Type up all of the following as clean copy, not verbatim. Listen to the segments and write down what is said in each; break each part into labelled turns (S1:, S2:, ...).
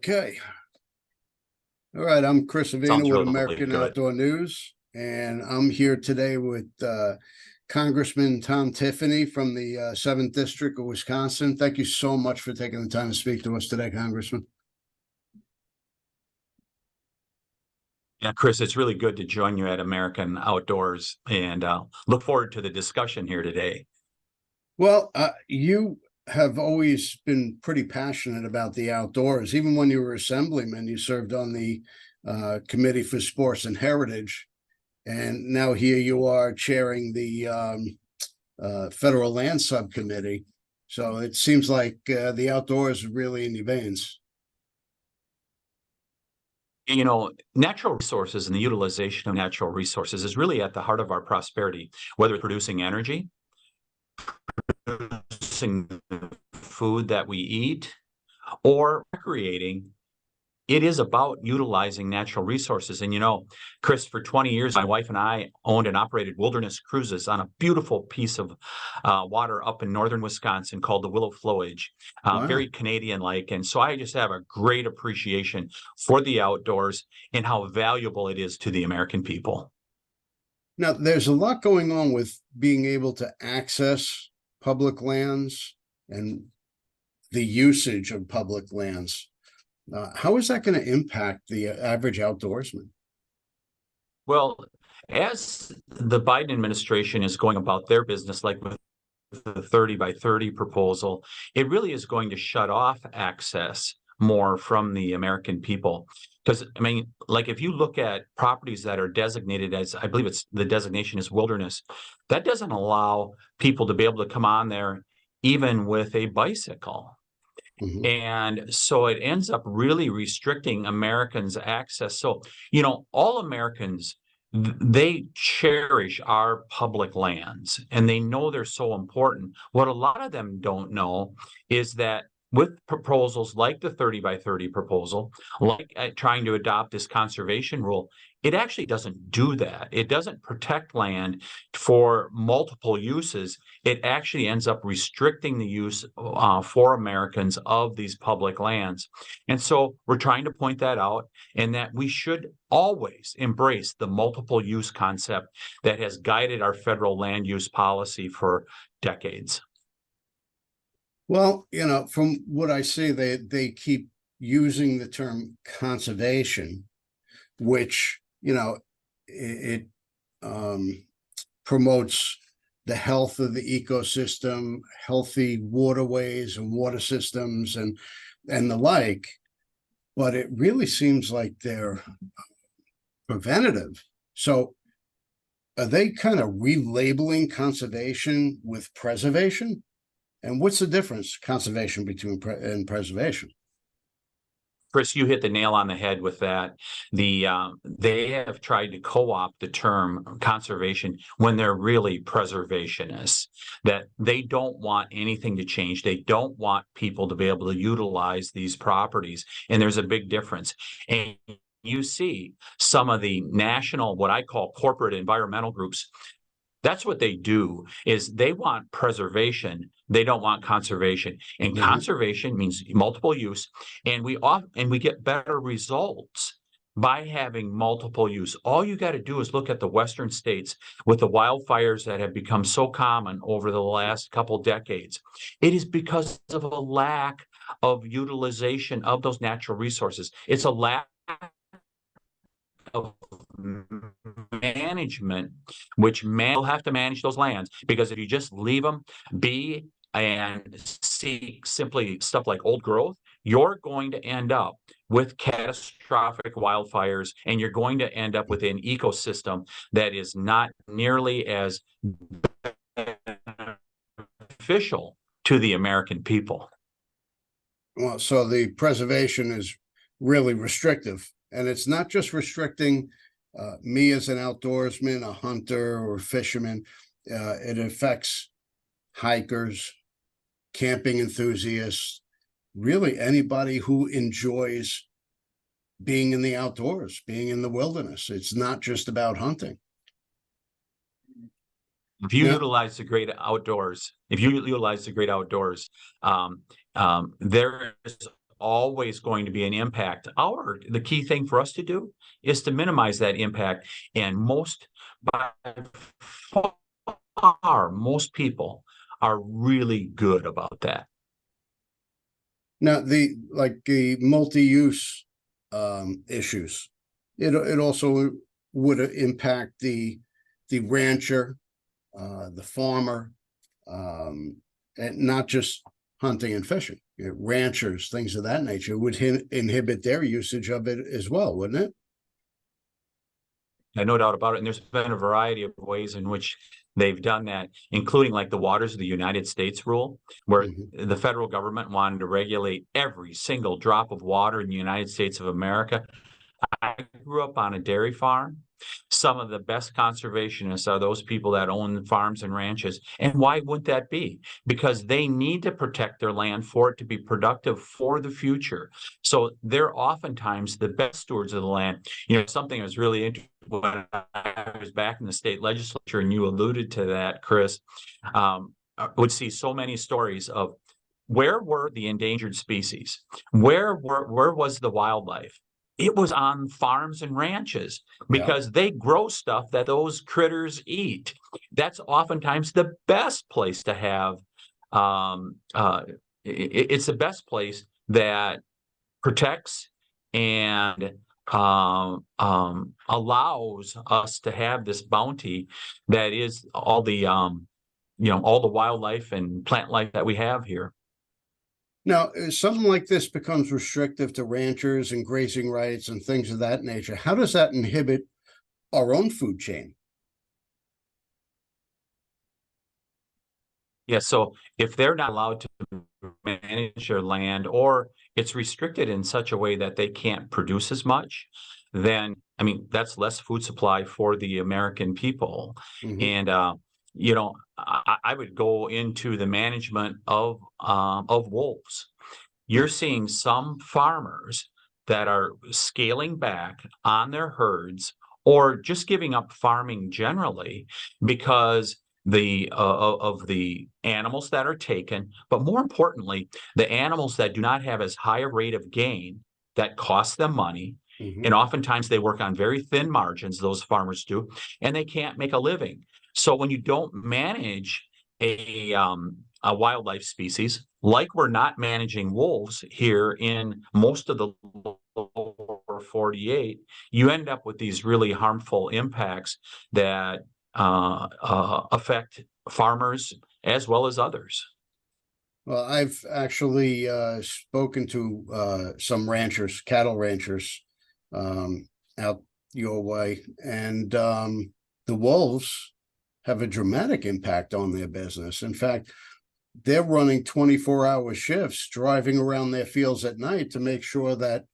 S1: Okay. All right. I'm Chris Avina
S2: Sounds
S1: with
S2: really
S1: American
S2: good.
S1: Outdoor News, and I'm here today with Congressman Tom Tiffany from the 7th District of Wisconsin. Thank you so much for taking the time to speak to us today, Congressman.
S2: Yeah, Chris, it's really good to join you at American Outdoors, and look forward to the discussion here today.
S1: Well, you have always been pretty passionate about the outdoors. Even when you were Assemblyman, you served on the Committee for Sports and Heritage. And now here you are chairing the Federal Lands Subcommittee. So it seems like the outdoors are really in your veins.
S2: You know, natural resources and the utilization of natural resources is really at the heart of our prosperity, whether it's producing energy, producing food that we eat, or recreating. It is about utilizing natural resources. And, you know, Chris, for 20 years, my wife and I owned and operated wilderness cruises on a beautiful piece of water up in northern Wisconsin called the Willow Flowage,
S1: Wow.
S2: very Canadian-like. And so I just have a great appreciation for the outdoors and how valuable it is to the American people.
S1: Now, there's a lot going on with being able to access public lands and the usage of public lands. How is that going to impact the average outdoorsman?
S2: Well, as the Biden administration is going about their business, like with the 30 by 30 proposal, it really is going to shut off access more from the American people. Because, I mean, like if you look at properties that are designated as, I believe it's the designation is wilderness, that doesn't allow people to be able to come on there even with a bicycle.
S1: Mm-hmm.
S2: And so it ends up really restricting Americans' access. So, you know, all Americans, they cherish our public lands and they know they're so important. What a lot of them don't know is that with proposals like the 30 by 30 proposal, like trying to adopt this conservation rule, it actually doesn't do that. It doesn't protect land for multiple uses. It actually ends up restricting the use for Americans of these public lands. And so we're trying to point that out, and that we should always embrace the multiple use concept that has guided our federal land use policy for decades.
S1: Well, you know, from what I see, they keep using the term conservation, which, you know, it promotes the health of the ecosystem, healthy waterways and water systems and the like. But it really seems like they're preventative. So are they kind of relabeling conservation with preservation? And what's the difference, conservation between and preservation?
S2: Chris, you hit the nail on the head with that. They have tried to co-opt the term conservation when they're really preservationists, that they don't want anything to change. They don't want people to be able to utilize these properties. And there's a big difference. And you see some of the national, what I call corporate environmental groups, that's what they do, is they want preservation. They don't want conservation. And
S1: Mhm.
S2: Conservation means multiple use, and we get better results by having multiple use. All you got to do is look at the western states with the wildfires that have become so common over the last couple decades. It is because of a lack of utilization of those natural resources. It's a lack of management, which man will have to manage those lands, because if you just leave them be and seek simply stuff like old growth, you're going to end up with catastrophic wildfires, and you're going to end up with an ecosystem that is not nearly as beneficial to the American people.
S1: Well, so the preservation is really restrictive, and it's not just restricting me as an outdoorsman, a hunter or fisherman. It affects hikers, camping enthusiasts, really anybody who enjoys being in the outdoors, being in the wilderness. It's not just about hunting.
S2: If you
S1: Now,
S2: utilize the great outdoors, there is always going to be an impact. The key thing for us to do is to minimize that impact. And by far, most people are really good about that.
S1: Now, the multi-use issues, it also would impact the rancher, the farmer, and not just hunting and fishing. Ranchers, things of that nature, would inhibit their usage of it as well, wouldn't it?
S2: No doubt about it. And there's been a variety of ways in which they've done that, including like the Waters of the United States rule, where the federal government wanted to regulate every single drop of water in the United States of America. I grew up on a dairy farm. Some of the best conservationists are those people that own farms and ranches. And why would that be? Because they need to protect their land for it to be productive for the future. So they're oftentimes the best stewards of the land. Something that was really interesting when I was back in the state legislature, and you alluded to that, Chris, I would see so many stories of where were the endangered species? Where was the wildlife? It was on farms and ranches, because they grow stuff that those critters eat. That's oftentimes the best place to have. It's the best place that protects and allows us to have this bounty that is all the wildlife and plant life that we have here.
S1: Now, if something like this becomes restrictive to ranchers and grazing rights and things of that nature, how does that inhibit our own food chain?
S2: Yeah, so if they're not allowed to manage their land, or it's restricted in such a way that they can't produce as much, then, that's less food supply for the American people. And, I would go into the management of wolves. You're seeing some farmers that are scaling back on their herds, or just giving up farming generally, because of the animals that are taken, but more importantly, the animals that do not have as high a rate of gain that costs them money. And oftentimes they work on very thin margins, those farmers do, and they can't make a living. So when you don't manage a wildlife species, like we're not managing wolves here in most of the lower 48, you end up with these really harmful impacts that affect farmers as well as others.
S1: Well, I've actually spoken to some ranchers, cattle ranchers, out your way, and the wolves have a dramatic impact on their business. In fact, they're running 24-hour shifts, driving around their fields at night to make sure that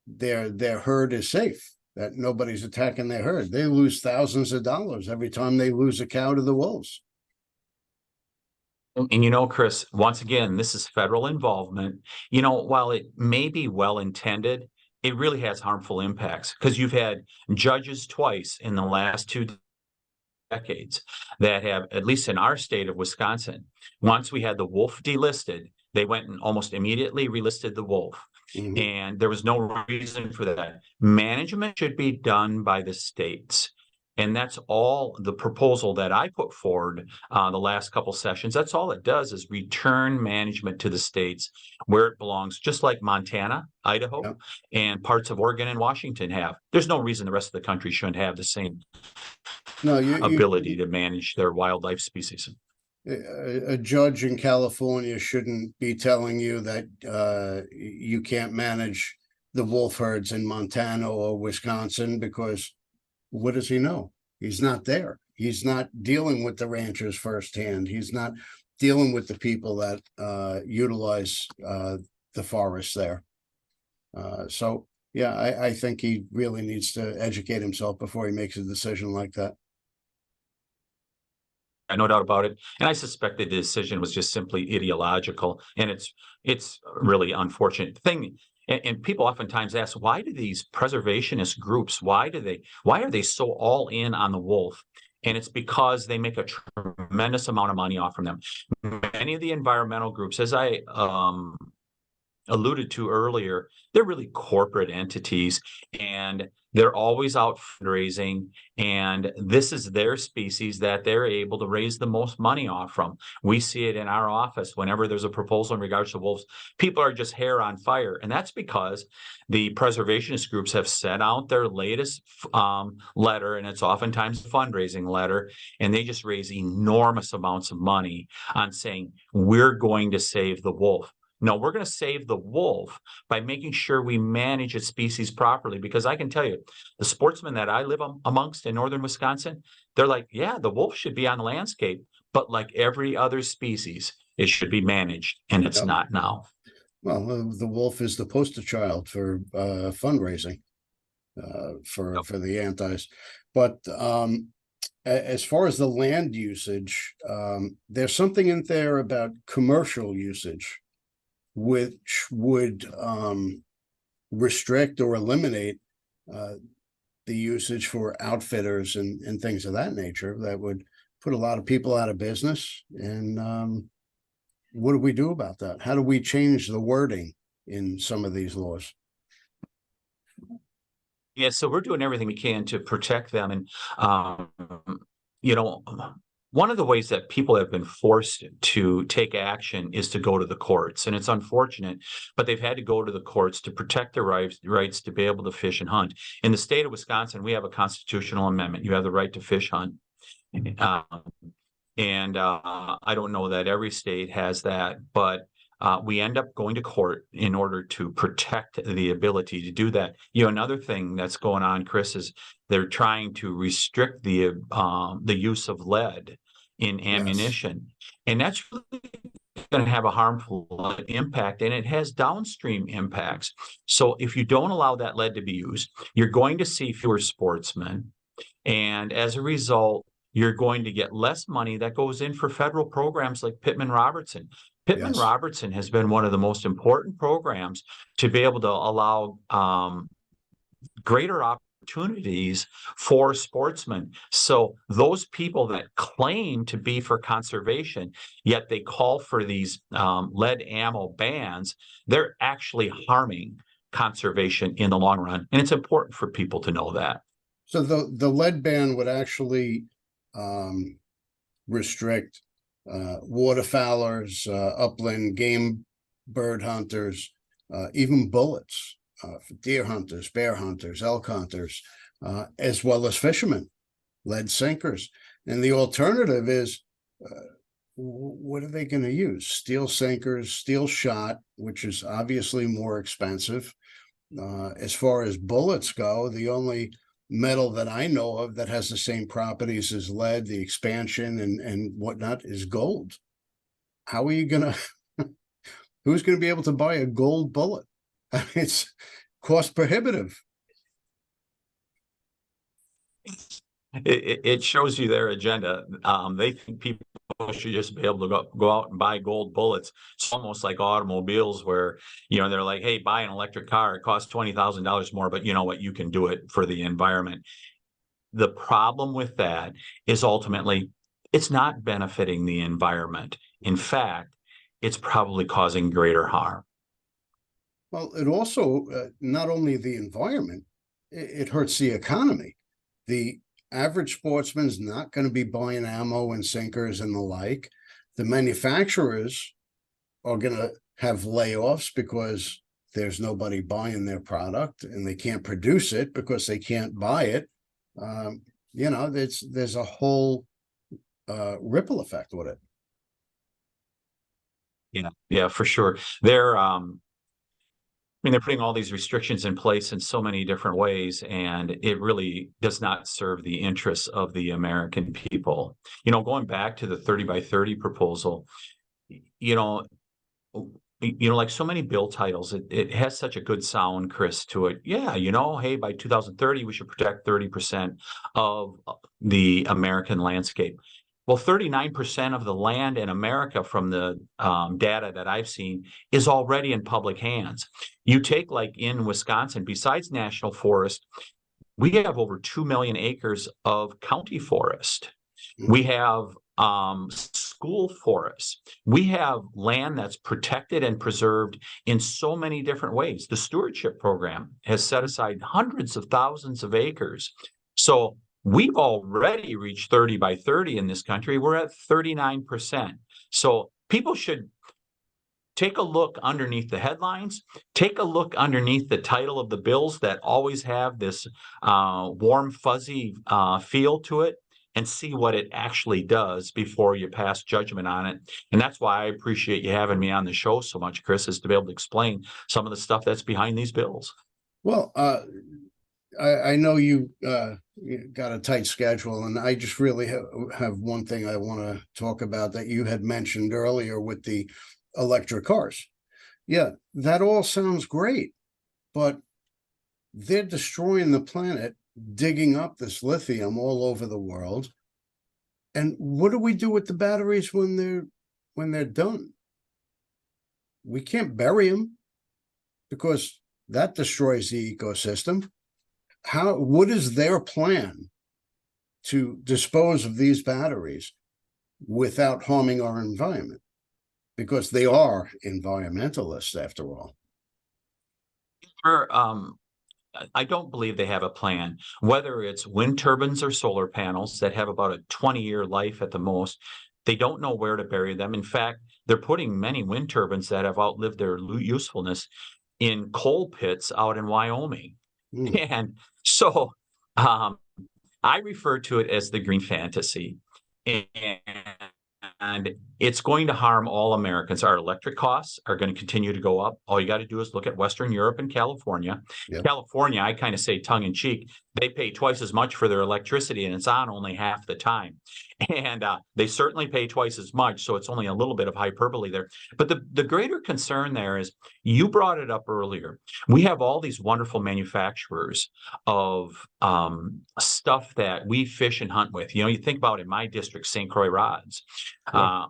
S1: their herd is safe, that nobody's attacking their herd. They lose thousands of dollars every time they lose a cow to the wolves.
S2: And Chris, once again, this is federal involvement. While it may be well-intended, it really has harmful impacts, because you've had judges twice in the last 2 decades that have, at least in our state of Wisconsin, once we had the wolf delisted, they went and almost immediately relisted the wolf. And there was no reason for that. Management should be done by the states. And that's all the proposal that I put forward the last couple sessions. That's all it does, is return management to the states where it belongs, just like Montana, Idaho, and parts of Oregon and Washington have. There's no reason the rest of the country shouldn't have the same ability to manage their wildlife species.
S1: A judge in California shouldn't be telling you that you can't manage the wolf herds in Montana or Wisconsin, because what does he know? He's not there. He's not dealing with the ranchers firsthand. He's not dealing with the people that utilize the forests there. So, yeah, I think he really needs to educate himself before he makes a decision like that.
S2: No doubt about it. And I suspect the decision was just simply ideological, and it's really unfortunate thing. And people oftentimes ask, why do these preservationist groups, why are they so all in on the wolf? And it's because they make a tremendous amount of money off from them. Many of the environmental groups, as I alluded to earlier, they're really corporate entities, and they're always out fundraising, and this is their species that they're able to raise the most money off from. We see it in our office whenever there's a proposal in regards to wolves. People are just hair on fire, and that's because the preservationist groups have sent out their latest letter, and it's oftentimes a fundraising letter, and they just raise enormous amounts of money on saying, we're going to save the wolf. No, we're going to save the wolf by making sure we manage its species properly. Because I can tell you, the sportsmen that I live amongst in northern Wisconsin, they're like, yeah, the wolf should be on the landscape, but like every other species, it should be managed, and it's
S1: Yep.
S2: not now.
S1: Well, the wolf is the poster child for fundraising for the antis. But as far as the land usage, there's something in there about commercial usage, which would restrict or eliminate the usage for outfitters and things of that nature that would put a lot of people out of business. And what do we do about that? How do we change the wording in some of these laws?
S2: Yeah, so we're doing everything we can to protect them. And, one of the ways that people have been forced to take action is to go to the courts. And it's unfortunate, but they've had to go to the courts to protect their rights to be able to fish and hunt. In the state of Wisconsin, we have a constitutional amendment. You have the right to fish, hunt. And I don't know that every state has that, but we end up going to court in order to protect the ability to do that. Another thing that's going on, Chris, is they're trying to restrict the use of lead in ammunition. Yes. And that's really going to have a harmful impact, and it has downstream impacts. So if you don't allow that lead to be used, you're going to see fewer sportsmen. And as a result, you're going to get less money that goes in for federal programs like Pittman-Robertson. Pittman-Robertson has been one of the most important programs to be able to allow greater opportunities for sportsmen. So those people that claim to be for conservation, yet they call for these lead ammo bans, they're actually harming conservation in the long run. And it's important for people to know that.
S1: So the lead ban would actually restrict waterfowlers, upland game bird hunters, even bullets for deer hunters, bear hunters, elk hunters, as well as fishermen, lead sinkers. And the alternative is, what are they going to use? Steel sinkers, steel shot, which is obviously more expensive. As far as bullets go, the only metal that I know of that has the same properties as lead, the expansion and whatnot, is gold. How are you gonna who's gonna be able to buy a gold bullet? It's cost prohibitive.
S2: It shows you their agenda. They think people should just be able to go out and buy gold bullets. It's almost like automobiles where, they're like, hey, buy an electric car. It costs $20,000 more, but you know what? You can do it for the environment. The problem with that is ultimately it's not benefiting the environment. In fact, it's probably causing greater harm.
S1: Well, it also, not only the environment, it hurts the economy. The average sportsman's not going to be buying ammo and sinkers and the like. The manufacturers are going to have layoffs because there's nobody buying their product and they can't produce it because they can't buy it. There's a whole ripple effect with it.
S2: Yeah, for sure. They're putting all these restrictions in place in so many different ways, and it really does not serve the interests of the American people. Going back to the 30 by 30 proposal, like so many bill titles, it has such a good sound, Chris, to it. Yeah, hey, by 2030, we should protect 30% of the American landscape. Well, 39% of the land in America, from the data that I've seen, is already in public hands. You take, like in Wisconsin, besides national forest, we have over 2 million acres of county forest. We have school for us. We have land that's protected and preserved in so many different ways. The stewardship program has set aside hundreds of thousands of acres. So we've already reached 30 by 30 in this country. We're at 39%. So people should take a look underneath the headlines, take a look underneath the title of the bills that always have this warm, fuzzy feel to it, and see what it actually does before you pass judgment on it. And that's why I appreciate you having me on the show so much, Chris, is to be able to explain some of the stuff that's behind these bills.
S1: Well, I know you got a tight schedule, and I just really have one thing I want to talk about that you had mentioned earlier with the electric cars. Yeah, that all sounds great, but they're destroying the planet, digging up this lithium all over the world. And what do we do with the batteries when they're done? We can't bury them because that destroys the ecosystem. What is their plan to dispose of these batteries without harming our environment? Because they are environmentalists after all.
S2: I don't believe they have a plan, whether it's wind turbines or solar panels that have about a 20-year life at the most. They don't know where to bury them. In fact, they're putting many wind turbines that have outlived their usefulness in coal pits out in Wyoming. And so I refer to it as the green fantasy. And it's going to harm all Americans. Our electric costs are going to continue to go up. All you got to do is look at Western Europe and California. Yep. California, I kind of say tongue in cheek, they pay twice as much for their electricity, and it's on only half the time. And they certainly pay twice as much, so it's only a little bit of hyperbole there. But the greater concern there is, you brought it up earlier, we have all these wonderful manufacturers of stuff that we fish and hunt with. You know, you think about in my district, St. Croix rods.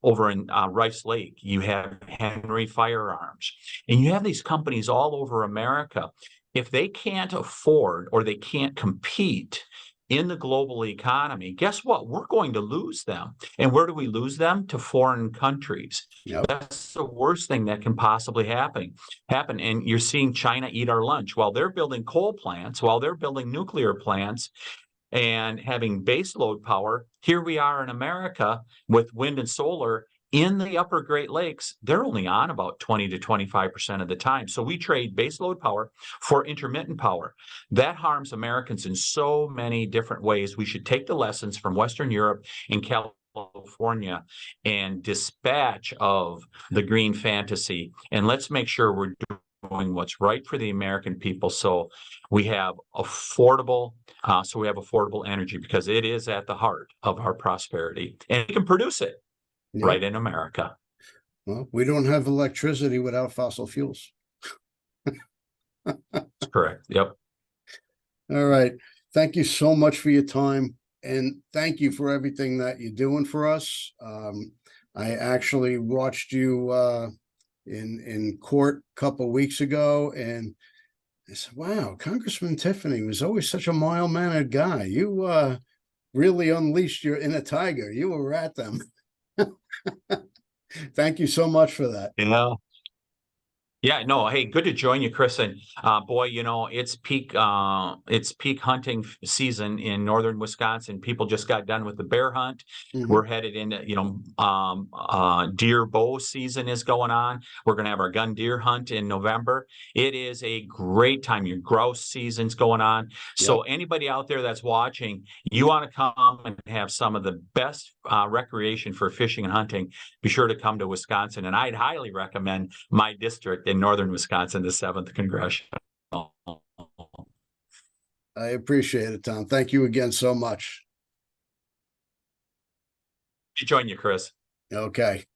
S2: Over in Rice Lake, you have Henry Firearms, and you have these companies all over America. If they can't afford or they can't compete in the global economy, guess what? We're going to lose them. And where do we lose them? To foreign countries. Yep. That's the worst thing that can possibly happen. And you're seeing China eat our lunch while they're building coal plants, while they're building nuclear plants and having baseload power. Here we are in America with wind and solar in the upper Great Lakes. They're only on about 20 to 25% of the time. So we trade baseload power for intermittent power. That harms Americans in so many different ways. We should take the lessons from Western Europe and California and dispatch of the green fantasy. And let's make sure we're doing what's right for the American people, so we have affordable energy, because it is at the heart of our prosperity, and we can produce it right in America.
S1: Well, we don't have electricity without fossil fuels.
S2: That's correct. Yep.
S1: All right. Thank you so much for your time, and thank you for everything that you're doing for us. I actually watched you in court a couple weeks ago, and I said, wow, Congressman Tiffany was always such a mild-mannered guy. You really unleashed your inner tiger. You were at them. Thank you so much for that.
S2: Yeah, no, hey, good to join you, Chris. And boy, you know, it's peak hunting season in northern Wisconsin. People just got done with the bear hunt. Mm-hmm. We're headed into, deer bow season is going on. We're going to have our gun deer hunt in November. It is a great time. Your grouse season's going on. So anybody out there that's watching, you want to come and have some of the best recreation for fishing and hunting, be sure to come to Wisconsin. And I'd highly recommend my district in northern Wisconsin, the 7th Congressional.
S1: I appreciate it, Tom. Thank you again so much.
S2: Join you, Chris.
S1: Okay.